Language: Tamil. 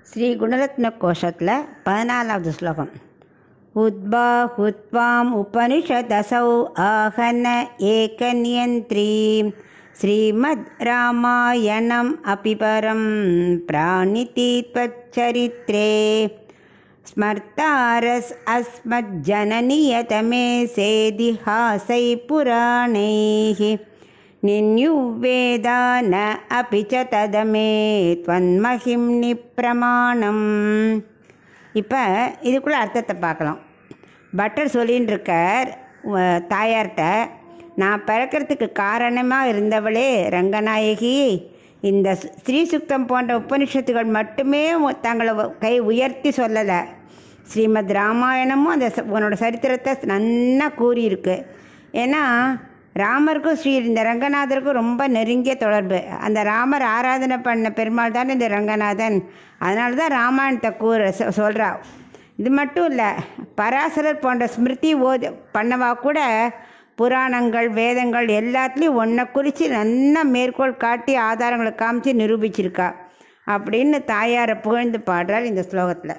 ஸ்ரீ குணரத்ன கோஷத்தில் 14வது ஸ்லோகம். உத்பாஹுத்வாம் உபனிஷதசௌ ஆஹன ஏகநியந்த்ரீ ஸ்ரீமத் ராமாயணம் அபிபரம் பிராணிதீத்வச்சரித்ரே ஸ்மர்த்தாரஸ் அஸ்மஜ்ஜனனியதமே சேதிஹாசை புராணைः நின்யுவேதா ந அபி ச ததமே த்வன்மஹிம்னி பிரமாணம். இப்போ இதுக்குள்ளே அர்த்தத்தை பார்க்கலாம். பட்டர் சொல்லின்னு இருக்கார் தாயார்கிட்ட, நான் பிறக்கிறதுக்கு காரணமாக இருந்தவளே ரங்கநாயகி, இந்த ஸ்ரீசுக்தம் போன்ற உபனிஷத்துகள் மட்டுமே தங்களை கை உயர்த்தி சொல்லலை, ஸ்ரீமத் ராமாயணமும் அந்த உன்னோட சரித்திரத்தை நன்னா கூறியிருக்கு. ஏன்னா ராமருக்கும் இந்த ரங்கநாதருக்கும் ரொம்ப நெருங்கிய தொடர்பு. அந்த ராமர் ஆராதனை பண்ண பெருமாள் தானே இந்த ரங்கநாதன். அதனால தான் ராமாயணத்தை சொல்கிறா. இது மட்டும் இல்லை, பராசரர் போன்ற ஸ்மிருதி பண்ணவா கூட புராணங்கள் வேதங்கள் எல்லாத்துலேயும் ஒன்றை குறித்து நல்லா மேற்கோள் காட்டி ஆதாரங்களை காமிச்சு நிரூபிச்சிருக்கா அப்படின்னு தாயாரை புகழ்ந்து பாடுறார் இந்த ஸ்லோகத்தில்.